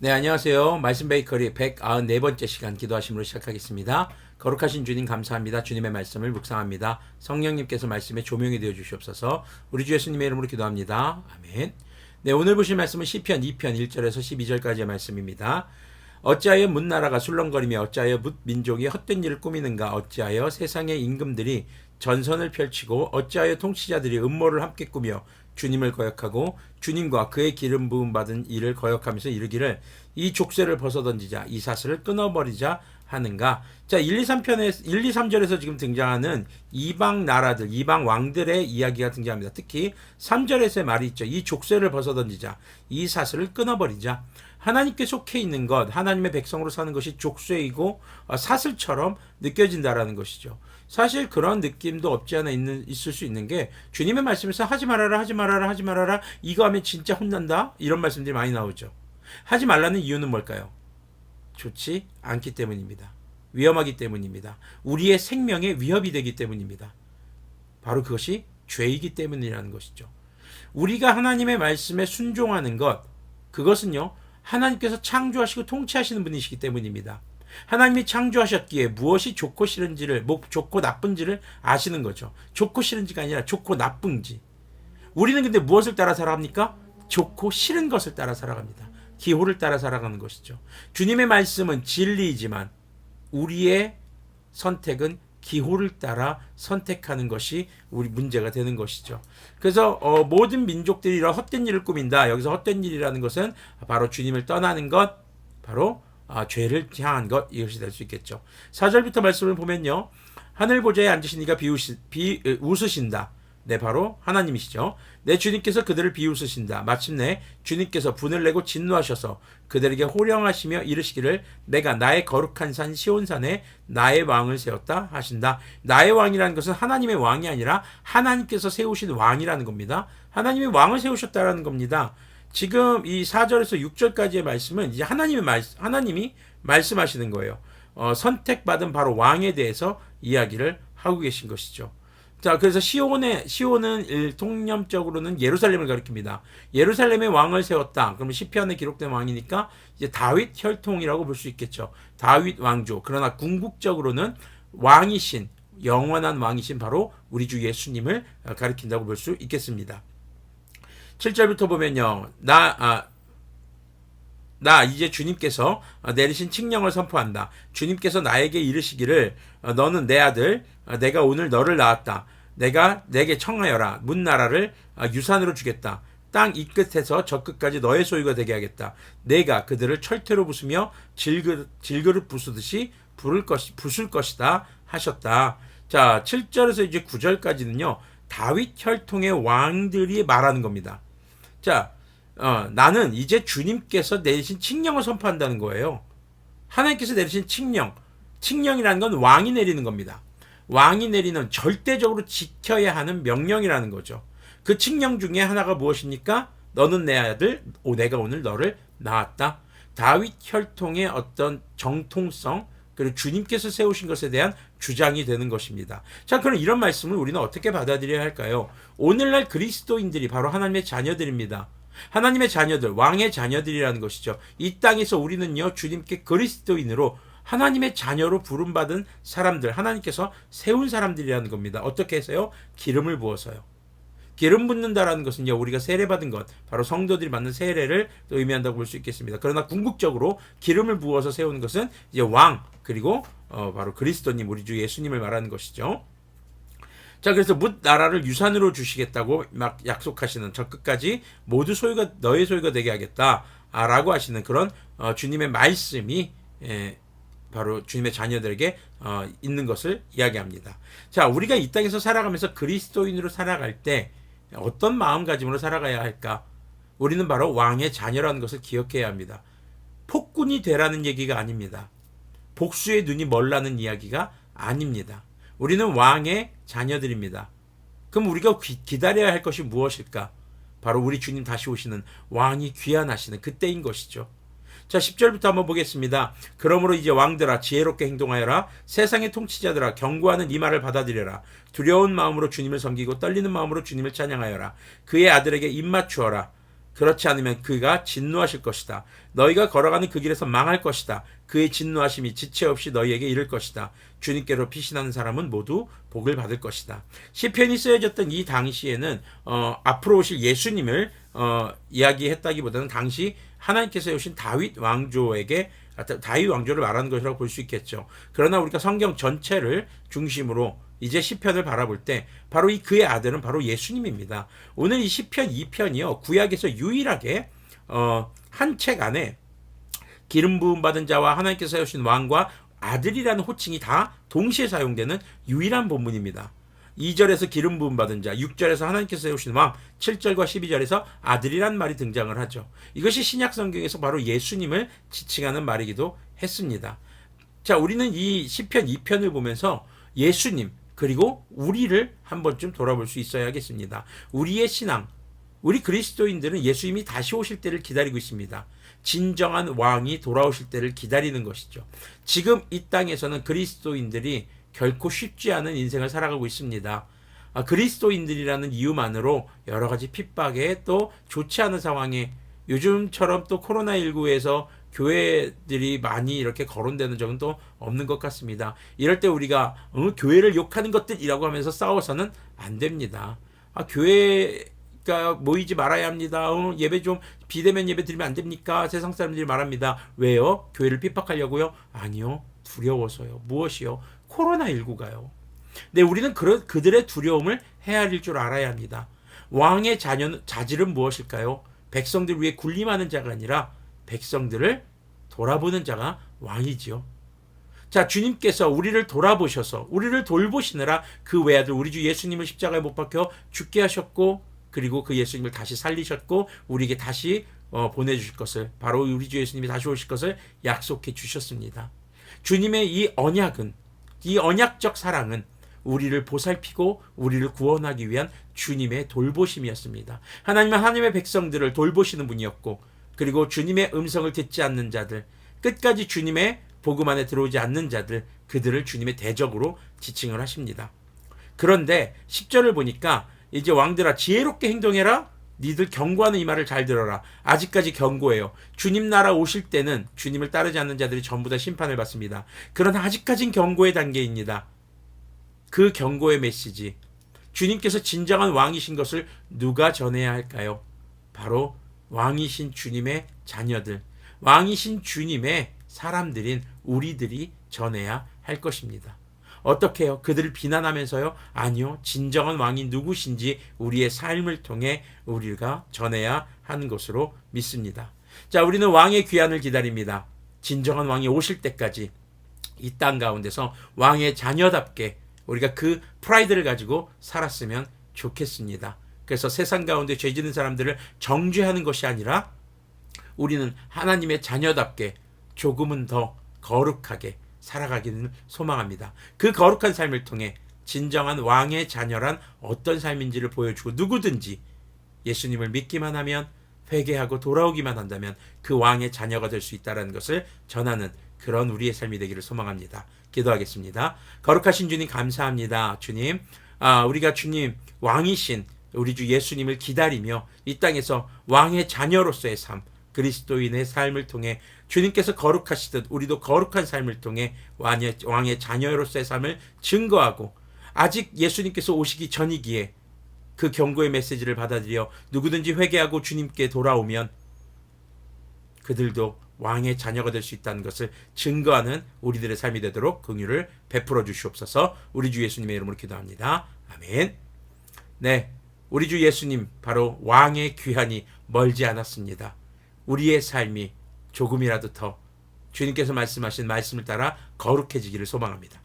네, 안녕하세요. 말씀 베이커리 194번째 시간 기도하심으로 시작하겠습니다. 거룩하신 주님 감사합니다. 주님의 말씀을 묵상합니다. 성령님께서 말씀에 조명이 되어 주시옵소서. 우리 주 예수님의 이름으로 기도합니다. 아멘. 네, 오늘 보실 말씀은 시편 2편 1절에서 12절까지의 말씀입니다. 어찌하여 문나라가 술렁거리며 어찌하여 뭇민족이 헛된 일을 꾸미는가. 어찌하여 세상의 임금들이 전선을 펼치고 어찌하여 통치자들이 음모를 함께 꾸며 주님을 거역하고 주님과 그의 기름 부음 받은 이를 거역하면서 이르기를 이 족쇄를 벗어던지자 이 사슬을 끊어버리자 하는가. 자, 1, 2, 3편에 1, 2, 3절에서 지금 등장하는 이방 나라들, 이방 왕들의 이야기가 등장합니다. 특히 3절에서의 말이 있죠. 이 족쇄를 벗어던지자 이 사슬을 끊어버리자. 하나님께 속해 있는 것, 하나님의 백성으로 사는 것이 족쇄이고 사슬처럼 느껴진다라는 것이죠. 사실 그런 느낌도 없지 않아 있을 수 있는 게 주님의 말씀에서 하지 말아라, 하지 말아라, 하지 말아라. 이거 하면 진짜 혼난다. 이런 말씀들이 많이 나오죠. 하지 말라는 이유는 뭘까요? 좋지 않기 때문입니다. 위험하기 때문입니다. 우리의 생명에 위협이 되기 때문입니다. 바로 그것이 죄이기 때문이라는 것이죠. 우리가 하나님의 말씀에 순종하는 것, 그것은요, 하나님께서 창조하시고 통치하시는 분이시기 때문입니다. 하나님이 창조하셨기에 무엇이 좋고 싫은지를, 좋고 나쁜지를 아시는 거죠. 좋고 싫은지가 아니라 좋고 나쁜지. 우리는 근데 무엇을 따라 살아갑니까? 좋고 싫은 것을 따라 살아갑니다. 기호를 따라 살아가는 것이죠. 주님의 말씀은 진리이지만 우리의 선택은 기호를 따라 선택하는 것이 우리 문제가 되는 것이죠. 그래서 모든 민족들이 이런 헛된 일을 꾸민다. 여기서 헛된 일이라는 것은 바로 주님을 떠나는 것, 바로 죄를 향한 것, 이것이 될 수 있겠죠. 4절부터 말씀을 보면요. 하늘 보좌에 앉으신 이가 웃으신다. 네, 바로 하나님이시죠. 내 주님께서 그들을 비웃으신다. 마침내 주님께서 분을 내고 진노하셔서 그들에게 호령하시며 이르시기를 내가 나의 거룩한 산 시온산에 나의 왕을 세웠다 하신다. 나의 왕이라는 것은 하나님의 왕이 아니라 하나님께서 세우신 왕이라는 겁니다. 하나님의 왕을 세우셨다라는 겁니다. 지금 이 4절에서 6절까지의 말씀은 이제 하나님이 말씀하시는 거예요. 선택받은 바로 왕에 대해서 이야기를 하고 계신 것이죠. 자, 그래서 시온은 통념적으로는 예루살렘을 가리킵니다. 예루살렘의 왕을 세웠다. 그러면 시편에 기록된 왕이니까 이제 다윗 혈통이라고 볼 수 있겠죠. 다윗 왕조. 그러나 궁극적으로는 왕이신, 영원한 왕이신 바로 우리 주 예수님을 가리킨다고 볼 수 있겠습니다. 7절부터 보면요. 나 이제 주님께서 내리신 칙령을 선포한다. 주님께서 나에게 이르시기를 너는 내 아들, 내가 오늘 너를 낳았다. 내가 내게 청하여라. 문나라를 유산으로 주겠다. 땅 이 끝에서 저 끝까지 너의 소유가 되게 하겠다. 내가 그들을 철퇴로 부수며 질그릇 부수듯이 부술 것이다 하셨다. 자, 7절에서 이제 9절까지는요. 다윗 혈통의 왕들이 말하는 겁니다. 자, 나는 이제 주님께서 내리신 칙령을 선포한다는 거예요. 하나님께서 내리신 칙령. 칙령이라는 건 왕이 내리는 겁니다. 왕이 내리는 절대적으로 지켜야 하는 명령이라는 거죠. 그 칙령 중에 하나가 무엇입니까? 너는 내 아들, 내가 오늘 너를 낳았다. 다윗 혈통의 어떤 정통성, 그리고 주님께서 세우신 것에 대한 주장이 되는 것입니다. 자, 그럼 이런 말씀을 우리는 어떻게 받아들여야 할까요? 오늘날 그리스도인들이 바로 하나님의 자녀들입니다. 하나님의 자녀들, 왕의 자녀들이라는 것이죠. 이 땅에서 우리는요, 주님께 그리스도인으로 하나님의 자녀로 부름받은 사람들, 하나님께서 세운 사람들이라는 겁니다. 어떻게 해서요? 기름을 부어서요. 기름 붓는다라는 것은요, 우리가 세례받은 것, 바로 성도들이 받는 세례를 또 의미한다고 볼 수 있겠습니다. 그러나 궁극적으로 기름을 부어서 세우는 것은 이제 왕, 그리고 바로 그리스도님, 우리 주 예수님을 말하는 것이죠. 자, 그래서 뭇 나라를 유산으로 주시겠다고 막 약속하시는 저 끝까지 모두 너의 소유가 되게 하겠다라고 하시는 그런 주님의 말씀이 바로 주님의 자녀들에게 있는 것을 이야기합니다. 자, 우리가 이 땅에서 살아가면서 그리스도인으로 살아갈 때 어떤 마음가짐으로 살아가야 할까? 우리는 바로 왕의 자녀라는 것을 기억해야 합니다. 폭군이 되라는 얘기가 아닙니다. 복수의 눈이 멀라는 이야기가 아닙니다. 우리는 왕의 자녀들입니다. 그럼 우리가 기다려야 할 것이 무엇일까? 바로 우리 주님 다시 오시는 왕이 귀환하시는 그때인 것이죠. 자, 10절부터 한번 보겠습니다. 그러므로 이제 왕들아 지혜롭게 행동하여라. 세상의 통치자들아 경고하는 이 말을 받아들여라. 두려운 마음으로 주님을 섬기고 떨리는 마음으로 주님을 찬양하여라. 그의 아들에게 입 맞추어라. 그렇지 않으면 그가 진노하실 것이다. 너희가 걸어가는 그 길에서 망할 것이다. 그의 진노하심이 지체 없이 너희에게 이를 것이다. 주님께로 피신하는 사람은 모두 복을 받을 것이다. 시편이 쓰여졌던 이 당시에는 앞으로 오실 예수님을 이야기했다기보다는 당시 하나님께서 세우신 다윗 왕조를 말하는 것이라고 볼 수 있겠죠. 그러나 우리가 성경 전체를 중심으로 이제 시편을 바라볼 때 바로 이 그의 아들은 바로 예수님입니다. 오늘 이 시편 2편이요. 구약에서 유일하게 한 책 안에 기름 부음 받은 자와 하나님께서 세우신 왕과 아들이라는 호칭이 다 동시에 사용되는 유일한 본문입니다. 2절에서 기름 부음 받은 자, 6절에서 하나님께서 세우신 왕, 7절과 12절에서 아들이란 말이 등장을 하죠. 이것이 신약 성경에서 바로 예수님을 지칭하는 말이기도 했습니다. 자, 우리는 이 시편 2편을 보면서 예수님 그리고 우리를 한 번쯤 돌아볼 수 있어야겠습니다. 우리의 신앙, 우리 그리스도인들은 예수님이 다시 오실 때를 기다리고 있습니다. 진정한 왕이 돌아오실 때를 기다리는 것이죠. 지금 이 땅에서는 그리스도인들이 결코 쉽지 않은 인생을 살아가고 있습니다. 그리스도인들이라는 이유만으로 여러 가지 핍박에 또 좋지 않은 상황에 요즘처럼 또 코로나19에서 교회들이 많이 이렇게 거론되는 적은 또 없는 것 같습니다. 이럴 때 우리가 교회를 욕하는 것들이라고 하면서 싸워서는 안 됩니다. 교회가 모이지 말아야 합니다. 예배 좀 비대면 예배 드리면 안 됩니까? 세상 사람들이 말합니다. 왜요? 교회를 핍박하려고요? 아니요. 두려워서요. 무엇이요? 코로나19가요. 근데 우리는 그들의 두려움을 헤아릴 줄 알아야 합니다. 왕의 자질은 무엇일까요? 백성들 위에 군림하는 자가 아니라 백성들을 돌아보는 자가 왕이지요. 자, 주님께서 우리를 돌아보셔서 우리를 돌보시느라 그 외아들 우리 주 예수님을 십자가에 못 박혀 죽게 하셨고 그리고 그 예수님을 다시 살리셨고 우리에게 다시 보내주실 것을 바로 우리 주 예수님이 다시 오실 것을 약속해 주셨습니다. 주님의 이 언약은 이 언약적 사랑은 우리를 보살피고 우리를 구원하기 위한 주님의 돌보심이었습니다. 하나님은 하나님의 백성들을 돌보시는 분이었고 그리고 주님의 음성을 듣지 않는 자들, 끝까지 주님의 복음 안에 들어오지 않는 자들, 그들을 주님의 대적으로 지칭을 하십니다. 그런데 10절을 보니까 이제 왕들아 지혜롭게 행동해라. 니들 경고하는 이 말을 잘 들어라. 아직까지 경고해요. 주님 나라 오실 때는 주님을 따르지 않는 자들이 전부 다 심판을 받습니다. 그러나 아직까지는 경고의 단계입니다. 그 경고의 메시지, 주님께서 진정한 왕이신 것을 누가 전해야 할까요? 바로 왕이신 주님의 자녀들, 왕이신 주님의 사람들인 우리들이 전해야 할 것입니다. 어떻게 해요? 그들을 비난하면서요? 아니요. 진정한 왕이 누구신지 우리의 삶을 통해 우리가 전해야 하는 것으로 믿습니다. 자, 우리는 왕의 귀환을 기다립니다. 진정한 왕이 오실 때까지 이 땅 가운데서 왕의 자녀답게 우리가 그 프라이드를 가지고 살았으면 좋겠습니다. 그래서 세상 가운데 죄 지는 사람들을 정죄하는 것이 아니라 우리는 하나님의 자녀답게 조금은 더 거룩하게 살아가기를 소망합니다. 그 거룩한 삶을 통해 진정한 왕의 자녀란 어떤 삶인지를 보여주고 누구든지 예수님을 믿기만 하면 회개하고 돌아오기만 한다면 그 왕의 자녀가 될 수 있다는 것을 전하는 그런 우리의 삶이 되기를 소망합니다. 기도하겠습니다. 거룩하신 주님 감사합니다. 주님, 우리가 주님 왕이신 우리 주 예수님을 기다리며 이 땅에서 왕의 자녀로서의 삶, 그리스도인의 삶을 통해 주님께서 거룩하시듯 우리도 거룩한 삶을 통해 왕의 자녀로서의 삶을 증거하고 아직 예수님께서 오시기 전이기에 그 경고의 메시지를 받아들여 누구든지 회개하고 주님께 돌아오면 그들도 왕의 자녀가 될 수 있다는 것을 증거하는 우리들의 삶이 되도록 긍휼을 베풀어 주시옵소서. 우리 주 예수님의 이름으로 기도합니다. 아멘. 네, 우리 주 예수님 바로 왕의 귀환이 멀지 않았습니다. 우리의 삶이 조금이라도 더 주님께서 말씀하신 말씀을 따라 거룩해지기를 소망합니다.